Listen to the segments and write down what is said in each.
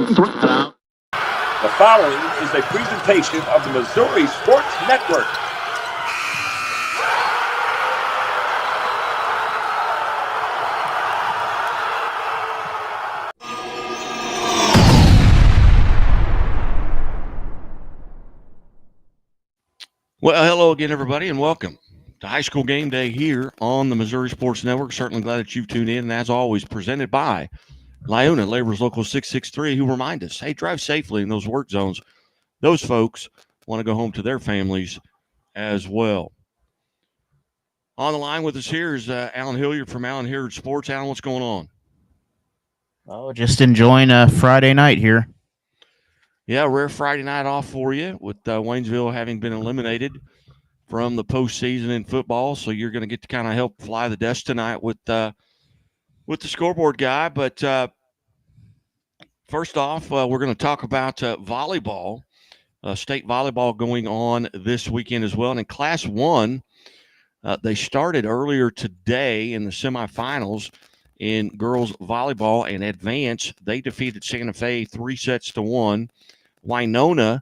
The following is a presentation of the Missouri Sports Network. Well, hello again, everybody, and welcome to High School Game Day here on the Missouri Sports Network. Certainly glad that you've tuned in, and as always, presented by Lyuna Laborers Local 663, who remind us, hey, drive safely in those work zones. Those folks want to go home to their families as well. On the line with us here is Alan Hilliard from Allen Hilliard Sports. Alan, what's going on? Oh, just enjoying a Friday night here. Yeah, rare Friday night off for you with Waynesville having been eliminated from the postseason in football. So you're going to get to kind of help fly the desk tonight with the scoreboard guy. But first off, we're going to talk about volleyball, state volleyball going on this weekend as well. And in Class 1, they started earlier today in the semifinals in girls volleyball and advance. They defeated Santa Fe 3-1. Winona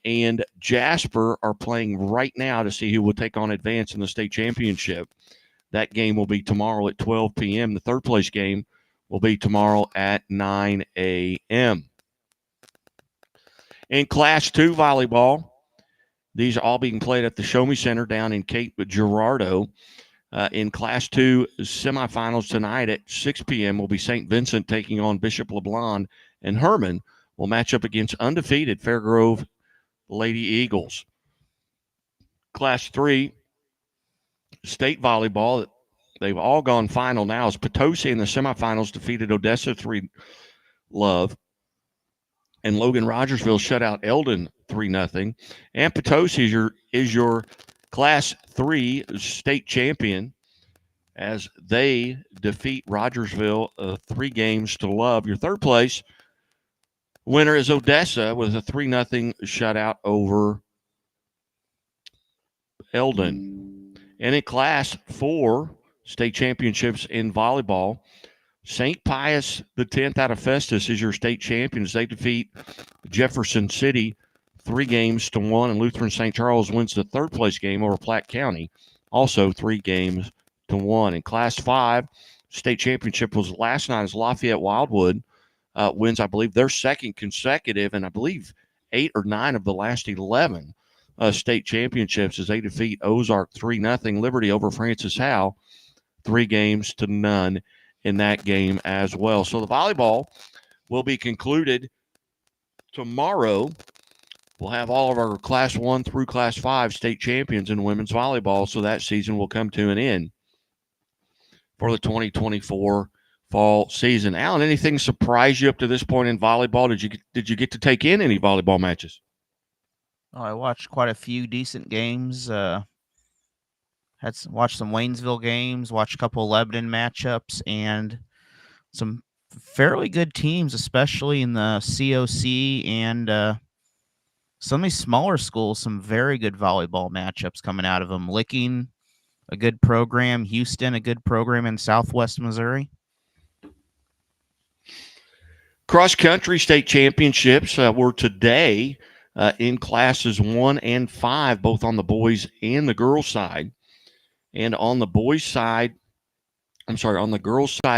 and Jasper are playing right now to see who will take on advance in the state championship. That game will be tomorrow at 12 p.m. The third place game will be tomorrow at 9 a.m. In Class 2 volleyball, these are all being played at the Show Me Center down in Cape Girardeau. In Class 2 semifinals tonight at 6 p.m. will be St. Vincent taking on Bishop LeBlond, and Herman will match up against undefeated Fairgrove Lady Eagles. Class 3 state volleyball, they've all gone final now, as Potosi in the semifinals defeated Odessa 3-0, and Logan Rogersville shut out Eldon 3-0. And Potosi is your Class 3 state champion as they defeat Rogersville 3-0. Your third place winner is Odessa with a 3-0 shutout over Eldon. And in Class 4 state championships in volleyball, St. Pius X out of Festus is your state champion as they defeat Jefferson City 3-1, and Lutheran St. Charles wins the third place game over Platte County, also 3-1. In Class 5, state championship was last night as Lafayette Wildwood wins, I believe, their second consecutive, and I believe 8 or 9 of the last 11 state championships as they defeat Ozark 3-0. Liberty over Francis Howe 3-0 in that game as well. So the volleyball will be concluded tomorrow. We'll have all of our Class 1 through Class 5 state champions in women's volleyball, so that season will come to an end for the 2024 fall season. Alan, anything surprise you up to this point in volleyball? Did you get to take in any volleyball matches? Oh, I watched quite a few decent games. Watched some Waynesville games, watched a couple of Lebanon matchups, and some fairly good teams, especially in the COC and some of these smaller schools. Some very good volleyball matchups coming out of them. Licking, a good program. Houston, a good program in Southwest Missouri. Cross-country state championships were today in Classes 1 and 5, both on the boys and the girls side. And on the girls side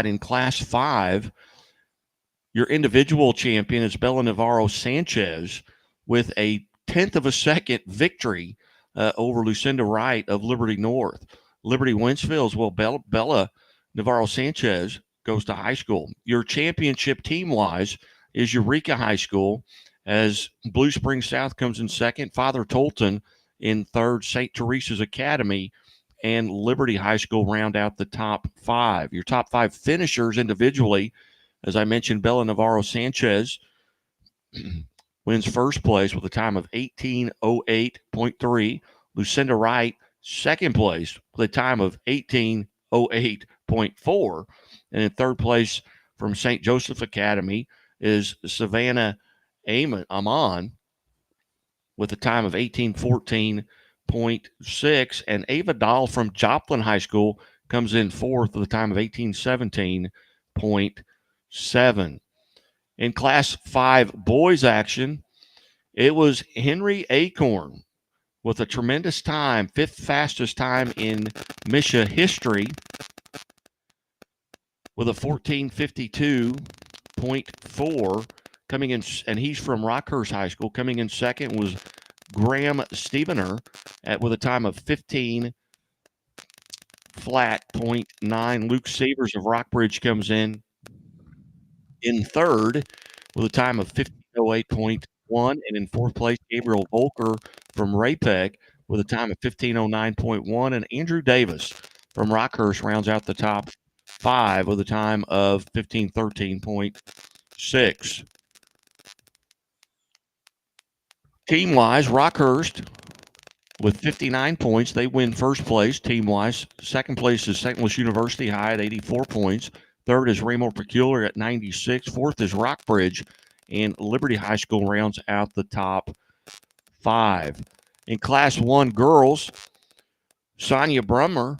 in Class 5, your individual champion is Bella Navarro Sanchez with a 1/10 of a second victory over Lucinda Wright of Liberty North. Liberty Wentzville as well. Bella Navarro Sanchez goes to high school. Your championship team-wise is Eureka High School as Blue Springs South comes in second, Father Tolton in third, St. Teresa's Academy and Liberty High School round out the top 5. Your top 5 finishers individually, as I mentioned, Bella Navarro Sanchez wins first place with a time of 18:08.3. Lucinda Wright, second place with a time of 18:08.4. And in third place from St. Joseph Academy is Savannah Amon with a time of 18:14.6. And Ava Dahl from Joplin High School comes in fourth with a time of 18:17.7. In Class 5 boys action, it was Henry Acorn with a tremendous time, 5th fastest time in MSHSAA history, with a 14:52.4 coming in, and he's from Rockhurst High School. Coming in second was Graham Stevener with a time of 15.9. Luke Savers of Rockbridge comes in third with a time of 15:08.1, and in fourth place, Gabriel Volker from Raypeg with a time of 15:09.1, and Andrew Davis from Rockhurst rounds out the top 5 with a time of 15:13.6. Team-wise, Rockhurst with 59 points. They win first place team-wise. Second place is St. Louis University High at 84 points. Third is Raymore Peculiar at 96. Fourth is Rockbridge, and Liberty High School rounds out the top 5. In Class 1 girls, Sonia Brummer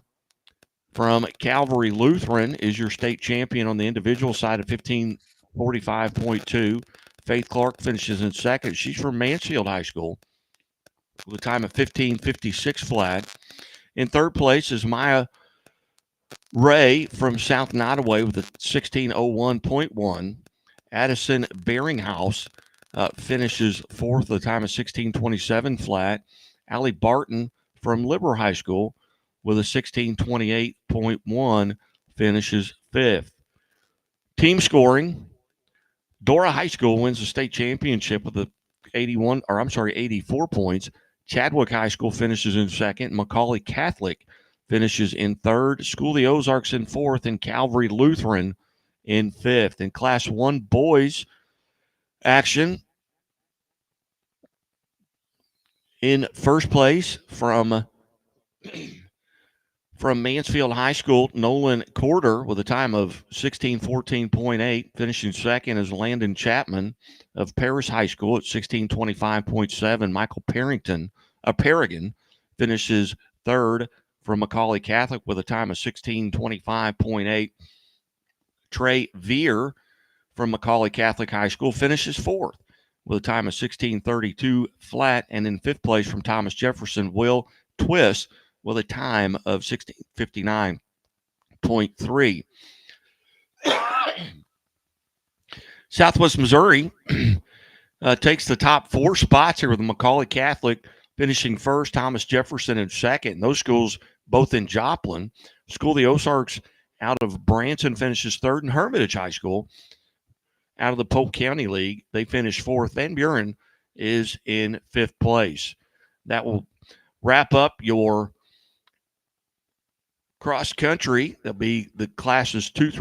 from Calvary Lutheran is your state champion on the individual side at 15:45.2. Faith Clark finishes in second. She's from Mansfield High School with a time of 15:56 flat. In third place is Maya Ray from South Nottoway with a 16:01.1. Addison Beringhouse finishes fourth with a time of 16:27 flat. Allie Barton from Liberal High School with a 16:28.1 finishes fifth. Team scoring, Dora High School wins the state championship with 84 points. Chadwick High School finishes in second. Macaulay Catholic finishes in third. School of the Ozarks in fourth, and Calvary Lutheran in fifth. In Class 1 boys action, in first place from Mansfield High School, Nolan Corder with a time of 16:14.8. Finishing second is Landon Chapman of Paris High School at 16:25.7. Michael Parrigan finishes third from Macaulay Catholic with a time of 16:25.8. Trey Veer from Macaulay Catholic High School finishes fourth with a time of 16:32 flat. And in fifth place from Thomas Jefferson, Will Twist with a time of 16:59.3. Southwest Missouri takes the top 4 spots here with Macaulay Catholic finishing first, Thomas Jefferson in second. And those schools both in Joplin. School of the Ozarks out of Branson finishes third, and Hermitage High School out of the Polk County League, they finish fourth. Van Buren is in fifth place. That will wrap up your cross country. That'll be the classes 2,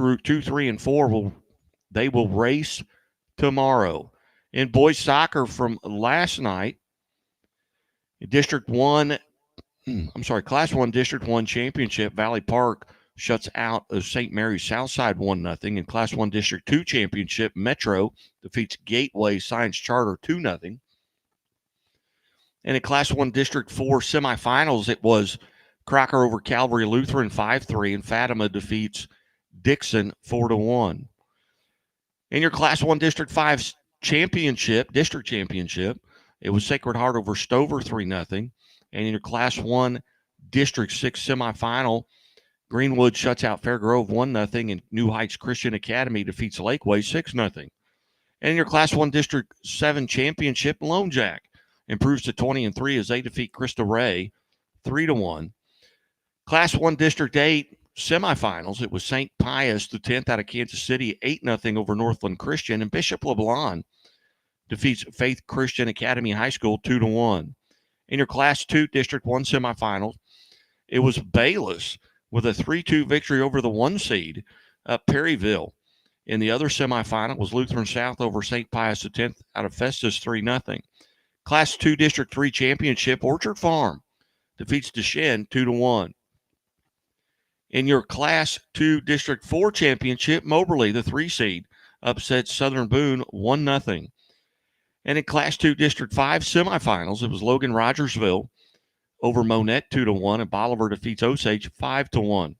3, and 4. They will race tomorrow. In boys soccer from last night, Class 1 District 1 Championship, Valley Park shuts out of St. Mary's Southside 1-0. In Class 1 District 2 Championship, Metro defeats Gateway Science Charter 2-0. And in Class 1 District 4 semifinals, it was Crocker over Calvary Lutheran 5-3, and Fatima defeats Dixon 4-1. In your Class 1 District 5 district championship, it was Sacred Heart over Stover 3-0. And in your Class 1 District 6 semifinal, Greenwood shuts out Fairgrove 1-0, and New Heights Christian Academy defeats Lakeway 6-0. And in your Class 1 District 7 championship, Lone Jack improves to 20-3 as they defeat Christa Ray 3-1. Class 1 District 8 semifinals, it was St. Pius, the 10th out of Kansas City, 8-0 over Northland Christian, and Bishop LeBlanc defeats Faith Christian Academy High School 2-1. In your Class 2 District 1 semifinals, it was Bayless with a 3-2 victory over the 1 seed, Perryville. In the other semifinal was Lutheran South over St. Pius X out of Festus 3-0. Class 2 District 3 championship, Orchard Farm defeats Deschênes 2-1. In your Class 2 District 4 championship, Moberly, the 3 seed, upsets Southern Boone 1-0. And in Class 2 District 5 semifinals, it was Logan Rogersville over Monette 2-1, and Bolivar defeats Osage 5-1.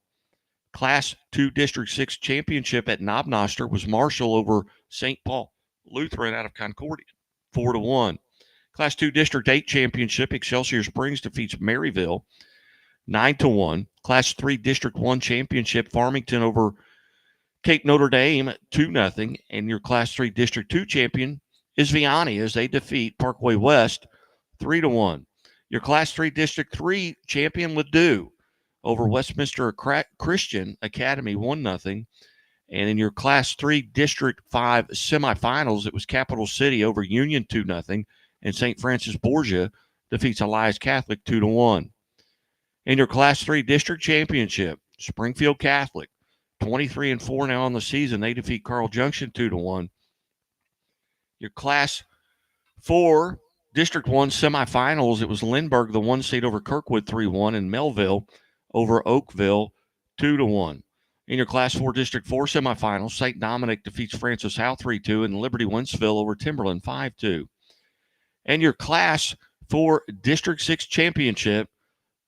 Class 2 District 6 championship at Knobnoster was Marshall over St. Paul Lutheran out of Concordia, 4-1. Class 2 District 8 Championship, Excelsior Springs defeats Maryville, 9-1. Class 3 District 1 Championship, Farmington over Cape Notre Dame, 2-0. And your Class 3 District 2 champion is Vianney as they defeat Parkway West, 3-1. Your Class 3 District 3 champion, Ladue, over Westminster Christian Academy, 1-0. And in your Class 3 District 5 semifinals, it was Capital City over Union, 2-0. And St. Francis Borgia defeats Elias Catholic, 2-1. In your Class 3 District Championship, Springfield Catholic, 23-4 now on the season. They defeat Carl Junction, 2-1. Your Class 4 District 1 semifinals, it was Lindbergh, the 1 seed over Kirkwood, 3-1, and Melville over Oakville, 2-1. In your Class 4 District 4 semifinals, St. Dominic defeats Francis Howe, 3-2, and Liberty Wentzville over Timberland, 5-2. And your Class 4 District 6 championship,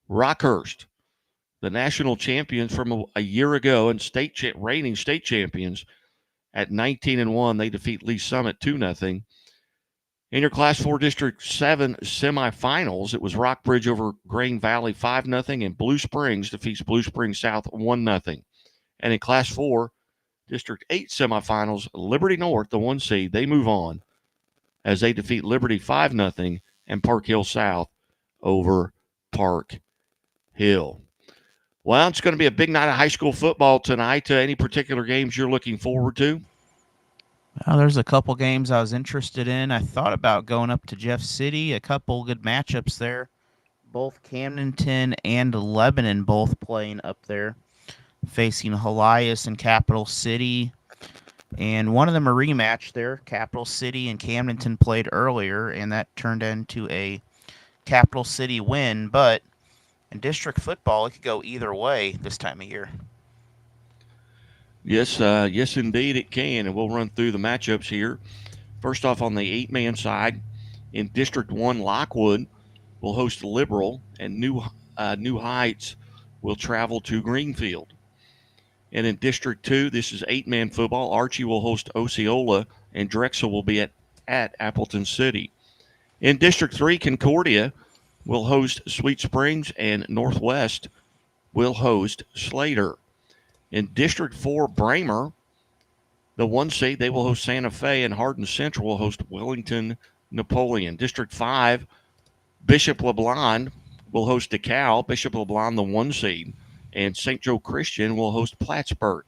Rockhurst, the national champions from a year ago and reigning state champions at 19-1, they defeat Lee Summit, 2-0. In your Class 4 District 7 semifinals, it was Rockbridge over Grain Valley, 5-0, and Blue Springs defeats Blue Springs South, 1-0. And in Class 4 District 8 semifinals, Liberty North, the 1 seed, they move on as they defeat Liberty, 5-0, and Park Hill South over Park Hill. Well, it's going to be a big night of high school football tonight. Any particular games you're looking forward to? Well, there's a couple games I was interested in. I thought about going up to Jeff City. A couple good matchups there. Both Camdenton and Lebanon both playing up there, facing Helias and Capital City. And one of them a rematch there. Capital City and Camdenton played earlier, and that turned into a Capital City win. But in district football, it could go either way this time of year. Yes, yes, indeed it can, and we'll run through the matchups here. First off, on the 8-man side, in District 1, Lockwood will host Liberal, and New Heights will travel to Greenfield. And in District 2, this is 8-man football. Archie will host Osceola, and Drexel will be at Appleton City. In District 3, Concordia will host Sweet Springs, and Northwest will host Slater. In District 4, Bramer, the 1 seed, they will host Santa Fe, and Hardin Central will host Wellington Napoleon. District 5, Bishop LeBlond will host DeKalb. Bishop LeBlond, the 1 seed, and St. Joe Christian will host Plattsburgh.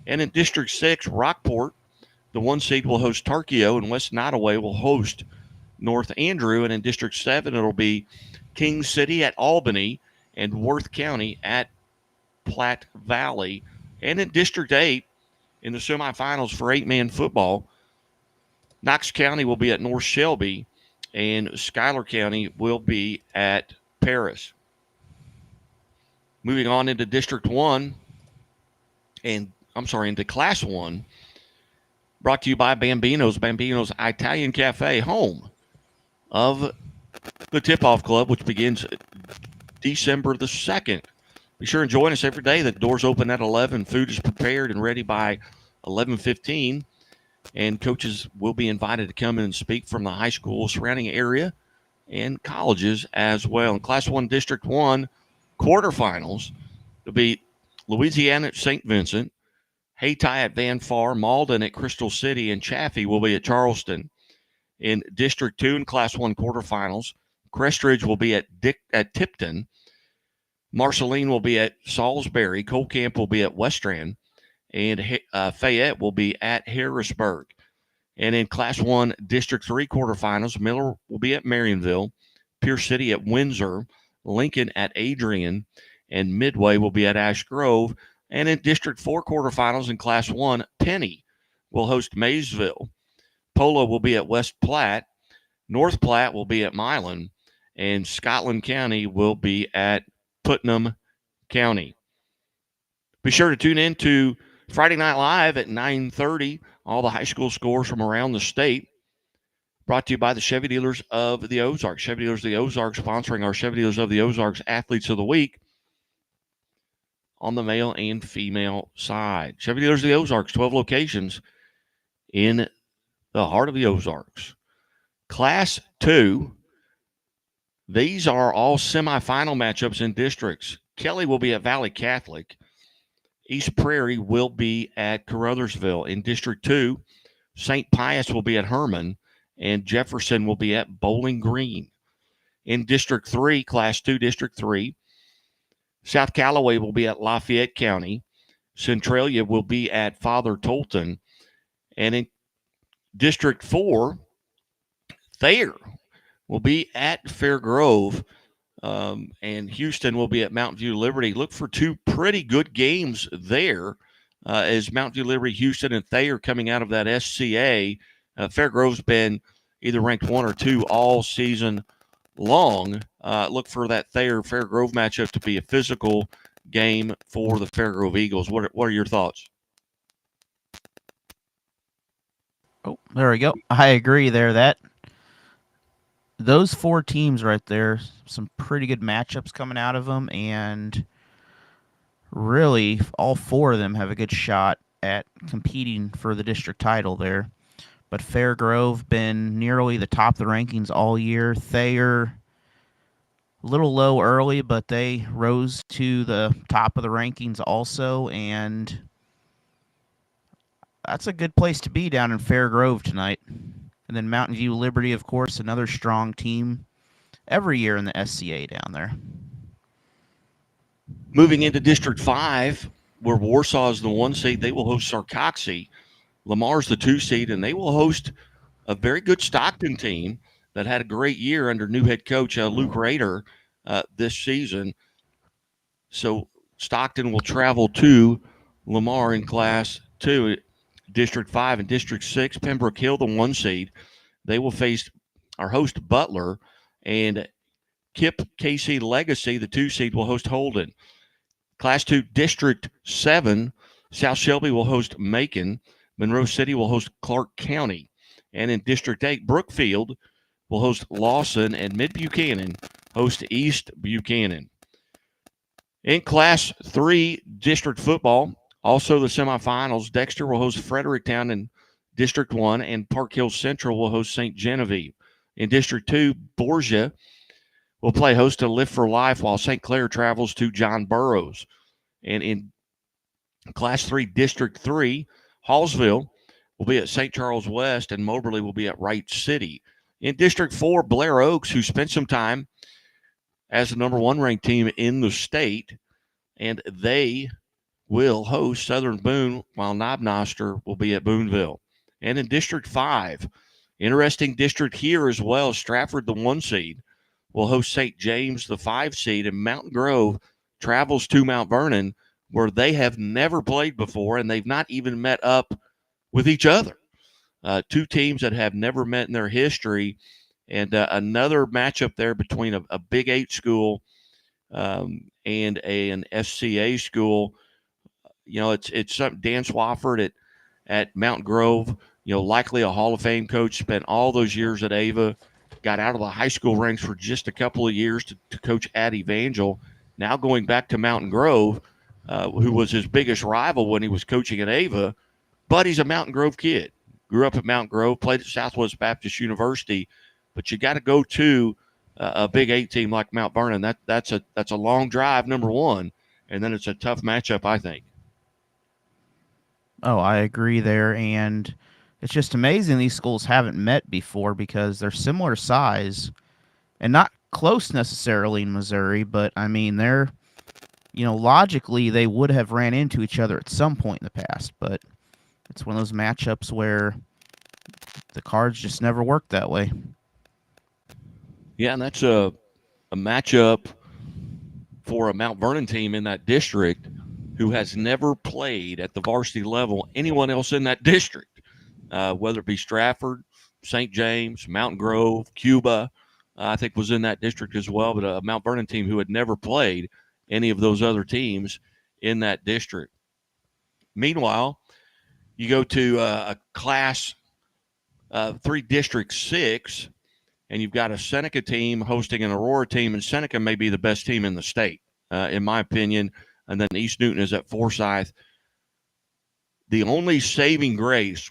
And in District 6, Rockport, the 1 seed will host Tarkio, and West Nottoway will host North Andrew. And in District 7, it'll be King City at Albany and Worth County at Platte Valley. And in District 8, in the semifinals for 8-man football, Knox County will be at North Shelby, and Schuyler County will be at Paris. Moving on into District 1, into Class 1, brought to you by Bambino's Italian Cafe, home of the Tip-Off Club, which begins December the 2nd. Be sure and join us every day. The doors open at 11. Food is prepared and ready by 11:15. And coaches will be invited to come in and speak from the high school surrounding area and colleges as well. In Class 1, District 1, quarterfinals, it'll be Louisiana at St. Vincent, Hayti at Van Far, Malden at Crystal City, and Chaffee will be at Charleston. In District 2, in Class 1 quarterfinals, Crestridge will be at Tipton, Marceline will be at Salisbury, Colcamp will be at Westrand, and Fayette will be at Harrisburg. And in Class 1 District 3 quarterfinals, Miller will be at Marionville, Pierce City at Windsor, Lincoln at Adrian, and Midway will be at Ash Grove. And in District 4 quarterfinals in Class 1, Penny will host Maysville, Polo will be at West Platte, North Platte will be at Milan, and Scotland County will be at Putnam County. Be sure to tune in to Friday Night Live at 9:30. All the high school scores from around the state. Brought to you by the Chevy Dealers of the Ozarks. Chevy Dealers of the Ozarks sponsoring our Chevy Dealers of the Ozarks Athletes of the Week on the male and female side. Chevy Dealers of the Ozarks, 12 locations in the heart of the Ozarks. Class 2, these are all semifinal matchups in districts. Kelly will be at Valley Catholic. East Prairie will be at Caruthersville. In District 2, St. Pius will be at Herman, and Jefferson will be at Bowling Green. In District 3, Class 2, District 3, South Callaway will be at Lafayette County. Centralia will be at Father Tolton. And in District 4, Thayer will be at Fair Grove. And Houston will be at Mountain View Liberty. Look for two pretty good games there as Mountain View Liberty, Houston, and Thayer coming out of that SCA. Fair Grove's been either ranked 1 or 2 all season long. Look for that Thayer-Fair Grove matchup to be a physical game for the Fair Grove Eagles. What are your thoughts? Oh, there we go. I agree there. Those 4 teams right there, some pretty good matchups coming out of them, and really all 4 of them have a good shot at competing for the district title there. But Fair Grove been nearly the top of the rankings all year. Thayer, a little low early, but they rose to the top of the rankings also, and that's a good place to be down in Fair Grove tonight. And then Mountain View Liberty, of course, another strong team every year in the SCA down there. Moving into District 5, where Warsaw is the 1 seed, they will host Sarcoxy. Lamar's the 2 seed, and they will host a very good Stockton team that had a great year under new head coach Luke Rader this season. So Stockton will travel to Lamar in Class 2. District 5 and District 6, Pembroke Hill, the 1 seed. They will face our host Butler, and Kip KC Legacy, the 2 seed, will host Holden. Class 2, District 7, South Shelby will host Macon. Monroe City will host Clark County. And in District 8, Brookfield will host Lawson, and Mid-Buchanan host East Buchanan. In Class 3, District Football, also the semifinals, Dexter will host Fredericktown in District 1, and Park Hill Central will host St. Genevieve. In District 2, Borgia will play host to Live for Life, while St. Clair travels to John Burroughs. And in Class 3, District 3, Hallsville will be at St. Charles West, and Moberly will be at Wright City. In District 4, Blair Oaks, who spent some time as the number 1 ranked team in the state, and they will host Southern Boone, while Knobnoster will be at Booneville. And in District 5, interesting district here as well, Stratford, the 1 seed, will host St. James, the 5 seed, and Mountain Grove travels to Mount Vernon, where they have never played before, and they've not even met up with each other. 2 teams that have never met in their history, and another matchup there between a Big 8 school and an SCA school. You know, it's something. Dan Swafford at Mountain Grove, you know, likely a Hall of Fame coach, spent all those years at Ava, got out of the high school ranks for just a couple of years to coach at Evangel. Now going back to Mountain Grove, who was his biggest rival when he was coaching at Ava, but he's a Mountain Grove kid. Grew up at Mountain Grove, played at Southwest Baptist University, but you got to go to a Big 8 team like Mount Vernon. That's a long drive, number 1, and then it's a tough matchup, I think. Oh, I agree there, and it's just amazing these schools haven't met before because they're similar size and not close necessarily in Missouri, but I mean, they're, you know, logically they would have ran into each other at some point in the past, but it's one of those matchups where the cards just never worked that way. Yeah, and that's a matchup for a Mount Vernon team in that district who has never played at the varsity level anyone else in that district, whether it be Stratford, St. James, Mountain Grove, Cuba, I think was in that district as well, but a Mount Vernon team who had never played any of those other teams in that district. Meanwhile, you go to a Class 3 District 6, and you've got a Seneca team hosting an Aurora team, and Seneca may be the best team in the state, in my opinion. And then East Newton is at Forsyth. The only saving grace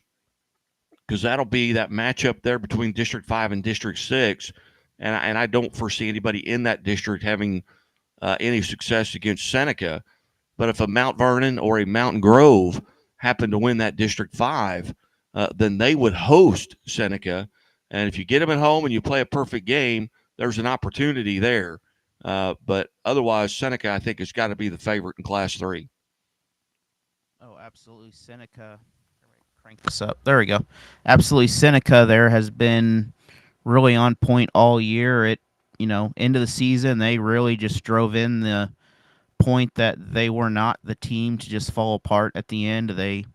because that'll be that matchup there between District 5 and District 6. And I don't foresee anybody in that district having any success against Seneca. But if a Mount Vernon or a Mountain Grove happen to win that District 5, then they would host Seneca. And if you get them at home and you play a perfect game, there's an opportunity there. But otherwise, Seneca, I think, has got to be the favorite in Class 3. Oh, absolutely. Seneca. Crank this up. There we go. Absolutely. Seneca there has been really on point all year. Into the season, they really just drove in the point that they were not the team to just fall apart at the end. They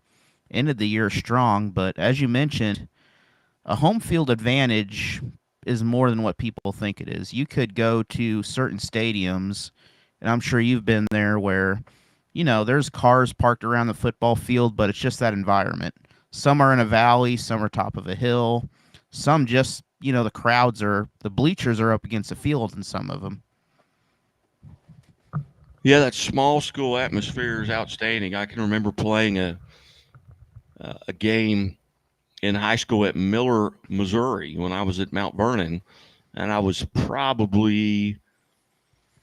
ended the year strong, but as you mentioned, a home field advantage is more than what people think it is. You could go to certain stadiums, and I'm sure you've been there, where, there's cars parked around the football field, but it's just that environment. Some are in a valley, some are top of a hill, some just, the bleachers are up against the field in some of them. Yeah, that small school atmosphere is outstanding. I can remember playing a game in high school at Miller, Missouri, when I was at Mount Vernon, and I was probably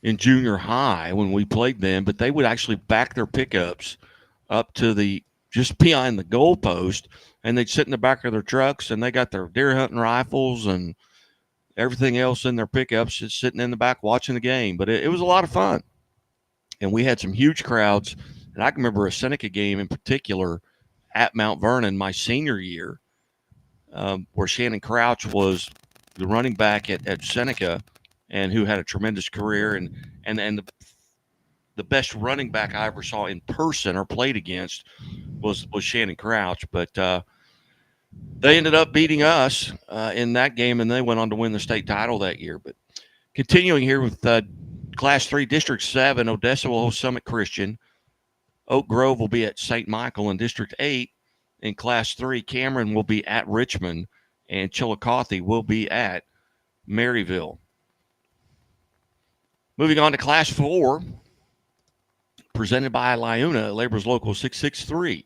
in junior high when we played them. But they would actually back their pickups up to just behind the goalpost, and they'd sit in the back of their trucks, and they got their deer hunting rifles and everything else in their pickups, just sitting in the back watching the game. But it was a lot of fun. And we had some huge crowds. And I can remember a Seneca game in particular at Mount Vernon my senior year, where Shannon Crouch was the running back at Seneca, and who had a tremendous career. And the best running back I ever saw in person or played against was Shannon Crouch. But they ended up beating us in that game, and they went on to win the state title that year. But continuing here with Class 3, District 7, Odessa will host Summit Christian. Oak Grove will be at St. Michael. In District 8, in Class 3, Cameron will be at Richmond, and Chillicothe will be at Maryville. Moving on to Class 4, presented by Liuna, Labor's Local 663.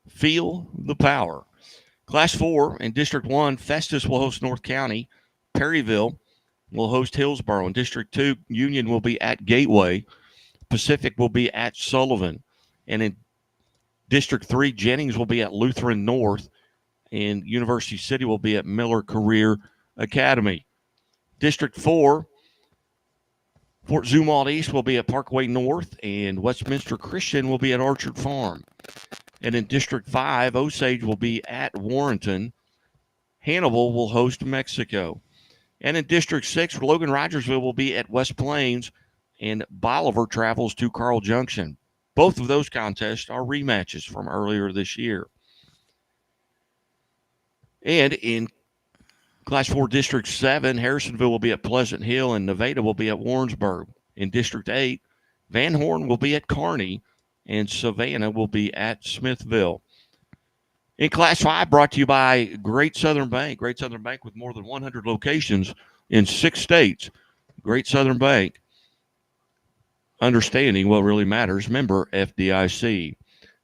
Feel the power. Class 4, in District 1, Festus will host North County. Perryville will host Hillsborough. In District 2, Union will be at Gateway. Pacific will be at Sullivan. And in District 3, Jennings will be at Lutheran North. And University City will be at Miller Career Academy. District 4, Fort Zumwalt East will be at Parkway North. And Westminster Christian will be at Orchard Farm. And in District 5, Osage will be at Warrenton. Hannibal will host Mexico. And in District 6, Logan Rogersville will be at West Plains, and Bolivar travels to Carl Junction. Both of those contests are rematches from earlier this year. And in Class 4, District 7, Harrisonville will be at Pleasant Hill, and Nevada will be at Warrensburg. In District 8, Van Horn will be at Kearney, and Savannah will be at Smithville. In Class 5, brought to you by Great Southern Bank. Great Southern Bank with more than 100 locations in 6 states. Great Southern Bank, understanding what really matters. Member FDIC.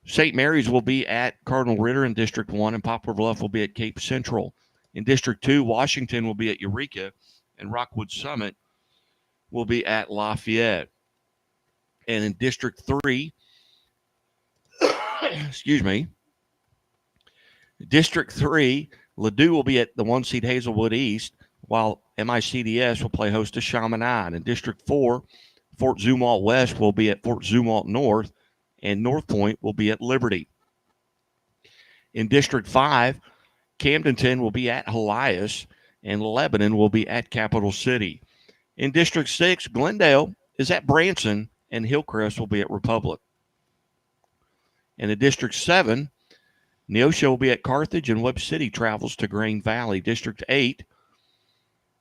St. Mary's will be at Cardinal Ritter in District 1, and Poplar Bluff will be at Cape Central. In District 2, Washington will be at Eureka, and Rockwood Summit will be at Lafayette. And in District 3, District 3, Ladue will be at the 1-seed Hazelwood East, while MICDS will play host to Chaminade. In District 4, Fort Zumwalt West will be at Fort Zumwalt North, and North Point will be at Liberty. In District 5, Camdenton will be at Helias, and Lebanon will be at Capital City. In District 6, Glendale is at Branson, and Hillcrest will be at Republic. And in District 7, Neosho will be at Carthage, and Webb City travels to Grain Valley. District 8,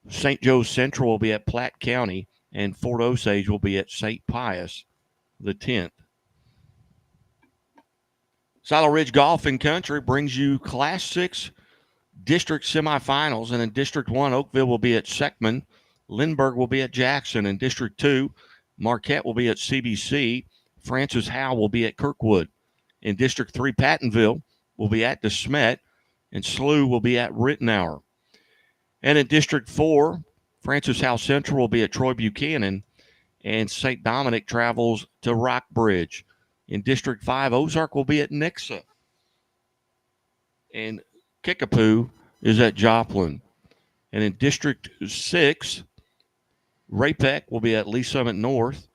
St. Joe Central will be at Platte County, and Fort Osage will be at St. Pius X. Silo Ridge Golf and Country brings you Class 6 district semifinals, and in District 1, Oakville will be at Seckman, Lindbergh will be at Jackson. In District 2, Marquette will be at CBC, Francis Howe will be at Kirkwood. In District 3, Pattonville will be at DeSmet, and SLU will be at Rittenhour. And in District 4, Francis House Central will be at Troy Buchanan, and St. Dominic travels to Rockbridge. In District 5, Ozark will be at Nixa, and Kickapoo is at Joplin. And in District 6, Ray-Pec will be at Lee Summit North,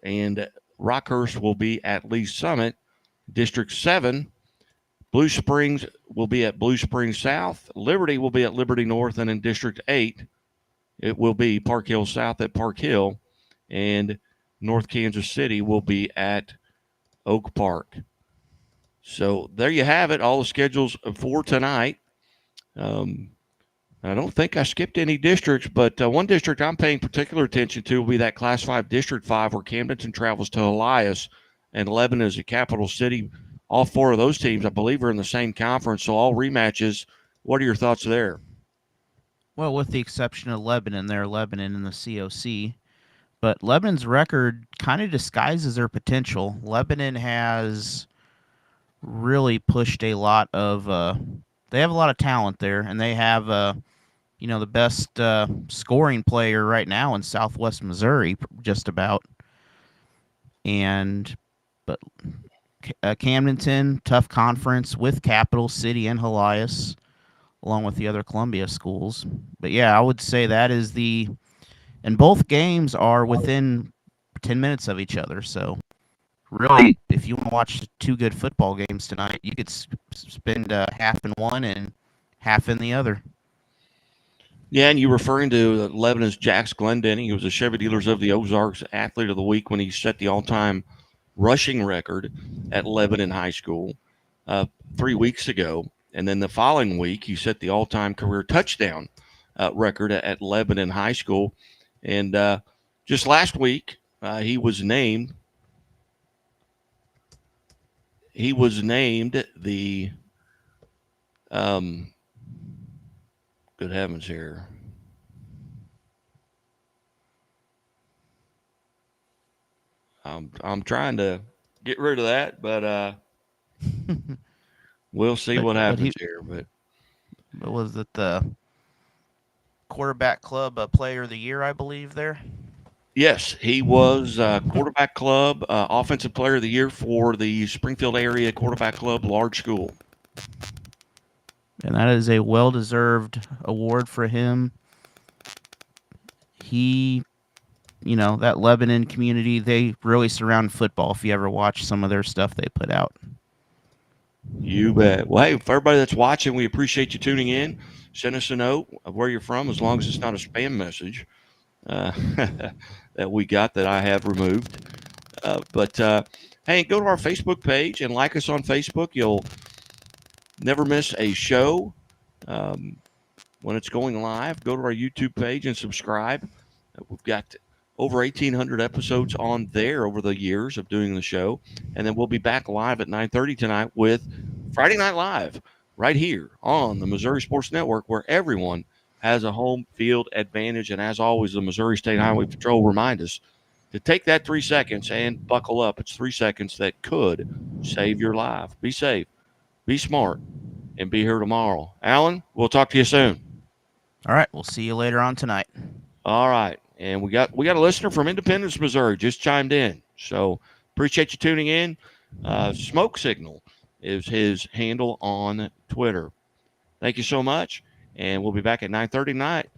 and Rockhurst will be at Lee Summit. District 7, Blue Springs will be at Blue Springs South. Liberty will be at Liberty North. And in District 8, it will be Park Hill South at Park Hill. And North Kansas City will be at Oak Park. So there you have it, all the schedules for tonight. I don't think I skipped any districts, but one district I'm paying particular attention to will be that Class 5 District 5, where Camdenton travels to Elias and Lebanon is a capital city. All four of those teams, I believe, are in the same conference, so all rematches. What are your thoughts there? Well, with the exception of Lebanon, they're Lebanon in the COC. But Lebanon's record kind of disguises their potential. Lebanon has really pushed a lot of they have a lot of talent there, and they have the best scoring player right now in Southwest Missouri, just about. But Camdenton, tough conference with Capital City and Helias, along with the other Columbia schools. But yeah, I would say that is and both games are within 10 minutes of each other. So really, if you want to watch two good football games tonight, you could spend half in one and half in the other. Yeah, and you're referring to Lebanon's Jax Glendenning. He was a Chevy Dealers of the Ozarks Athlete of the Week when he set the all-time rushing record at Lebanon High School 3 weeks ago. And then the following week, he set the all-time career touchdown record at Lebanon High School. And just last week, he was named the good heavens here. I'm trying to get rid of that, but we'll see what happens here. But was it the quarterback club player of the year, I believe, there? Yes, he was quarterback club offensive player of the year for the Springfield area quarterback club large school. And that is a well-deserved award for him. That Lebanon community, they really surround football if you ever watch some of their stuff they put out. You bet. Well, hey, for everybody that's watching, we appreciate you tuning in. Send us a note of where you're from, as long as it's not a spam message that we got that I have removed. But hey, go to our Facebook page and like us on Facebook. You'll never miss a show when it's going live. Go to our YouTube page and subscribe. We've got over 1,800 episodes on there over the years of doing the show. And then we'll be back live at 9:30 tonight with Friday Night Live right here on the Missouri Sports Network, where everyone has a home field advantage. And as always, the Missouri State Highway Patrol remind us to take that 3 seconds and buckle up. It's 3 seconds that could save your life. Be safe, be smart, and be here tomorrow. Alan, we'll talk to you soon. All right, we'll see you later on tonight. All right. And we got a listener from Independence, Missouri, just chimed in. So appreciate you tuning in. Smoke Signal is his handle on Twitter. Thank you so much. And we'll be back at 9:30 tonight